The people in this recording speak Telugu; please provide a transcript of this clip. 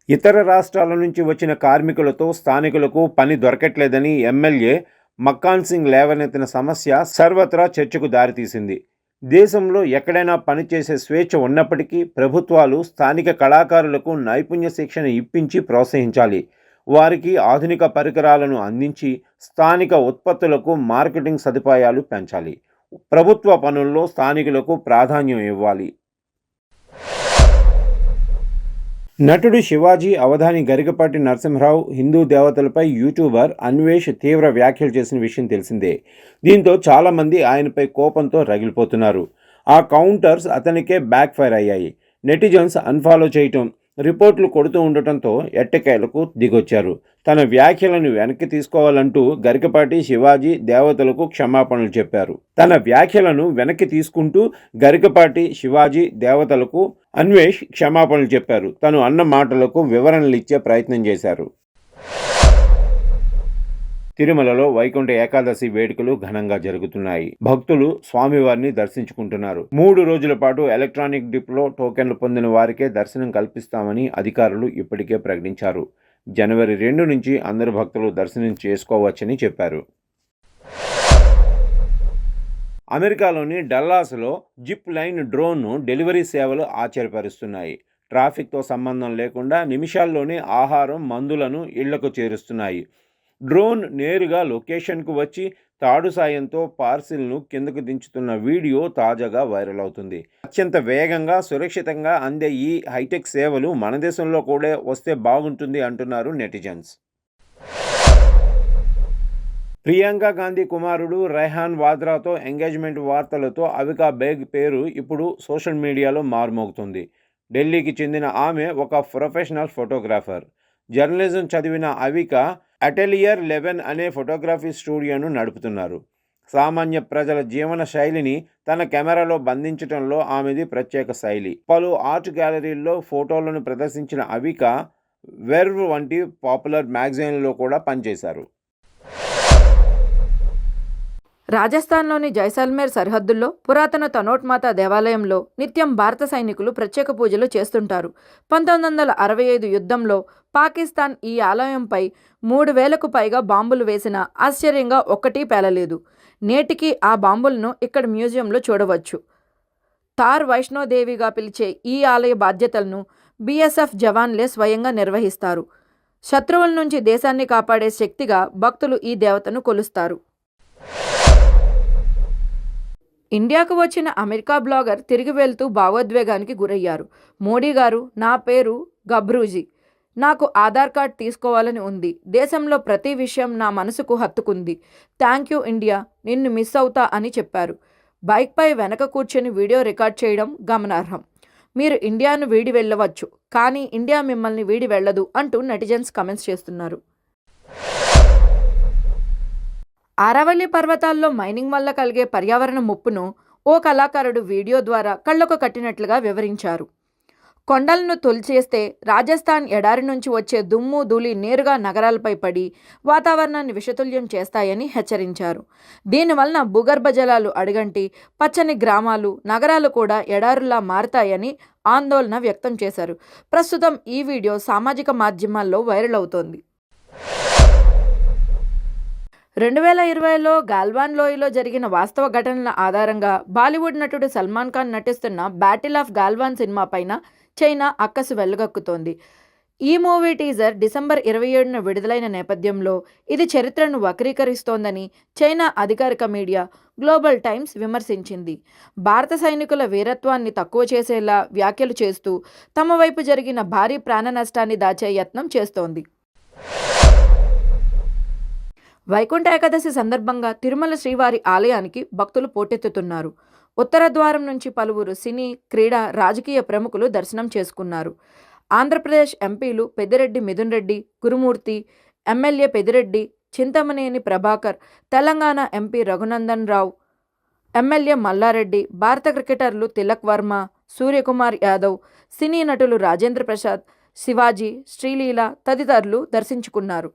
ఇతర రాష్ట్రాల నుంచి వచ్చిన కార్మికులతో స్థానికులకు పని దొరకట్లేదని ఎమ్మెల్యే మక్కాన్ సింగ్ లేవనెత్తిన సమస్య సర్వత్రా చర్చకు దారితీసింది. దేశంలో ఎక్కడైనా పనిచేసే స్వేచ్ఛ ఉన్నప్పటికీ ప్రభుత్వాలు స్థానిక కళాకారులకు నైపుణ్య శిక్షణ ఇప్పించి ప్రోత్సహించాలి. వారికి ఆధునిక పరికరాలను అందించి స్థానిక ఉత్పత్తులకు మార్కెటింగ్ సదుపాయాలు పెంచాలి. ప్రభుత్వ పనుల్లో స్థానికులకు ప్రాధాన్యం ఇవ్వాలి. నటుడు శివాజీ, అవధాని గరికపాటి నరసింహరావు హిందూ దేవతలపై యూట్యూబర్ అన్వేష్ తీవ్ర వ్యాఖ్యలు చేసిన విషయం తెలిసిందే. దీంతో చాలామంది ఆయనపై కోపంతో రగిలిపోతున్నారు. ఆ కౌంటర్స్ అతనికే బ్యాక్ ఫైర్ అయ్యాయి. నెటిజన్స్ అన్ఫాలో చేయటం, రిపోర్ట్లు కొడుతూ ఉండటంతో ఎట్టకేలకు దిగొచ్చారు. తన వ్యాఖ్యలను వెనక్కి తీసుకోవాలంటూ గరికపాటి శివాజీ దేవతలకు క్షమాపణలు చెప్పారు. తన వ్యాఖ్యలను వెనక్కి తీసుకుంటూ గరికపాటి శివాజీ దేవతలకు అన్వేష్ క్షమాపణలు చెప్పారు. తను అన్న మాటలకు వివరణలు ఇచ్చే ప్రయత్నం చేశారు. తిరుమలలో వైకుంఠ ఏకాదశి వేడుకలు ఘనంగా జరుగుతున్నాయి. భక్తులు స్వామివారిని దర్శించుకుంటున్నారు. 3 రోజుల పాటు ఎలక్ట్రానిక్ డిప్లో టోకెన్లు పొందిన వారికే దర్శనం కల్పిస్తామని అధికారులు ఇప్పటికే ప్రకటించారు. జనవరి 2 నుంచి అందరు భక్తులు దర్శనం చేసుకోవచ్చని చెప్పారు. అమెరికాలోని డల్లాస్లో జిప్ లైన్ డ్రోన్ను డెలివరీ సేవలు ఆశ్చర్యపరుస్తున్నాయి. ట్రాఫిక్తో సంబంధం లేకుండా నిమిషాల్లోనే ఆహారం, మందులను ఇళ్లకు చేరుస్తున్నాయి. డ్రోన్ నేరుగా లొకేషన్కు వచ్చి తాడు సాయంతో పార్సిల్ను కిందకు దించుతున్న వీడియో తాజాగా వైరల్ అవుతుంది. అత్యంత వేగంగా, సురక్షితంగా అందే ఈ హైటెక్ సేవలు మన దేశంలో కూడా వస్తే బాగుంటుంది అంటున్నారు నెటిజన్స్. ప్రియాంక గాంధీ కుమారుడు రైహాన్ వాద్రాతో ఎంగేజ్మెంట్ వార్తలతో అవికా బేగ్ పేరు ఇప్పుడు సోషల్ మీడియాలో మారుమోగుతుంది. ఢిల్లీకి చెందిన ఆమె ఒక ప్రొఫెషనల్ ఫోటోగ్రాఫర్. జర్నలిజం చదివిన అవిక అటెలియర్ 11 అనే ఫోటోగ్రఫీ స్టూడియోను నడుపుతున్నారు. సామాన్య ప్రజల జీవన శైలిని తన కెమెరాలో బంధించడంలో ఆమెది ప్రత్యేక శైలి. పలు ఆర్ట్ గ్యాలరీల్లో ఫోటోలను ప్రదర్శించిన అవిక వెర్వ్ వంటి పాపులర్ మ్యాగజైన్లలో కూడా పనిచేశారు. రాజస్థాన్లోని జైసల్మేర్ సరిహద్దుల్లో పురాతన తనోట్మాతా దేవాలయంలో నిత్యం భారత సైనికులు ప్రత్యేక పూజలు చేస్తుంటారు. 1965 యుద్ధంలో పాకిస్తాన్ ఈ ఆలయంపై 3000కు పైగా బాంబులు వేసినా ఆశ్చర్యంగా ఒక్కటీ పేలలేదు. నేటికి ఆ బాంబులను ఇక్కడ మ్యూజియంలో చూడవచ్చు. తార్ వైష్ణోదేవిగా పిలిచే ఈ ఆలయ బాధ్యతలను బీఎస్ఎఫ్ జవాన్లే స్వయంగా నిర్వహిస్తారు. శత్రువుల నుంచి దేశాన్ని కాపాడే శక్తిగా భక్తులు ఈ దేవతను కొలుస్తారు. ఇండియాకు వచ్చిన అమెరికా బ్లాగర్ తిరిగి వెళ్తూ భావోద్వేగానికి గురయ్యారు. మోడీ గారు, నా పేరు గబ్రూజీ. నాకు ఆధార్ కార్డ్ తీసుకోవాలని ఉంది. దేశంలో ప్రతి విషయం నా మనసుకు హత్తుకుంది. థ్యాంక్ యూ ఇండియా, నిన్ను మిస్ అవుతా అని చెప్పారు. బైక్పై వెనక కూర్చొని వీడియో రికార్డ్ చేయడం గమనార్హం. మీరు ఇండియాను వీడి వెళ్ళవచ్చు, కానీ ఇండియా మిమ్మల్ని వీడి వెళ్ళదు అంటూ నెటిజన్స్ కమెంట్స్ చేస్తున్నారు. ఆరావళి పర్వతాల్లో మైనింగ్ వల్ల కలిగే పర్యావరణ ముప్పును ఓ కళాకారుడు వీడియో ద్వారా కళ్లకు కట్టినట్లుగా వివరించారు. కొండలను తొలిచేస్తే రాజస్థాన్ ఎడారి నుంచి వచ్చే దుమ్ము, ధూళి నేరుగా నగరాలపై పడి వాతావరణాన్ని విషతుల్యం చేస్తాయని హెచ్చరించారు. దీనివలన భూగర్భ జలాలు అడుగంటి పచ్చని గ్రామాలు, నగరాలు కూడా ఎడారులా మారతాయని ఆందోళన వ్యక్తం చేశారు. ప్రస్తుతం ఈ వీడియో సామాజిక మాధ్యమాల్లో వైరల్ అవుతోంది. 2020లో గాల్వాన్ లోయలో జరిగిన వాస్తవ ఘటనల ఆధారంగా బాలీవుడ్ నటుడు సల్మాన్ ఖాన్ నటిస్తున్న బ్యాటిల్ ఆఫ్ గాల్వాన్ సినిమా పైన చైనా అక్కసు వెళ్లగక్కుతోంది. ఈ మూవీ టీజర్ డిసెంబర్ 27న విడుదలైన నేపథ్యంలో ఇది చరిత్రను వక్రీకరిస్తోందని చైనా అధికారిక మీడియా గ్లోబల్ టైమ్స్ విమర్శించింది. భారత సైనికుల వీరత్వాన్ని తక్కువ చేసేలా వ్యాఖ్యలు చేస్తూ తమ వైపు జరిగిన భారీ ప్రాణ నష్టాన్ని దాచే యత్నం చేస్తోంది. వైకుంఠ ఏకాదశి సందర్భంగా తిరుమల శ్రీవారి ఆలయానికి భక్తులు పోటెత్తుతున్నారు. ఉత్తర ద్వారం నుంచి పలువురు సినీ, క్రీడా, రాజకీయ ప్రముఖులు దర్శనం చేసుకున్నారు. ఆంధ్రప్రదేశ్ ఎంపీలు పెద్దిరెడ్డి మిథున్ రెడ్డి, గురుమూర్తి, MLA Peddireddy, Chintamaneni Prabhakar, Telangana MP Raghunandan Rao, MLA Mallareddy, భారత క్రికెటర్లు తిలక్ వర్మ, సూర్యకుమార్ యాదవ్, సినీ నటులు రాజేంద్ర ప్రసాద్, శివాజీ, శ్రీలీల తదితరులు దర్శించుకున్నారు.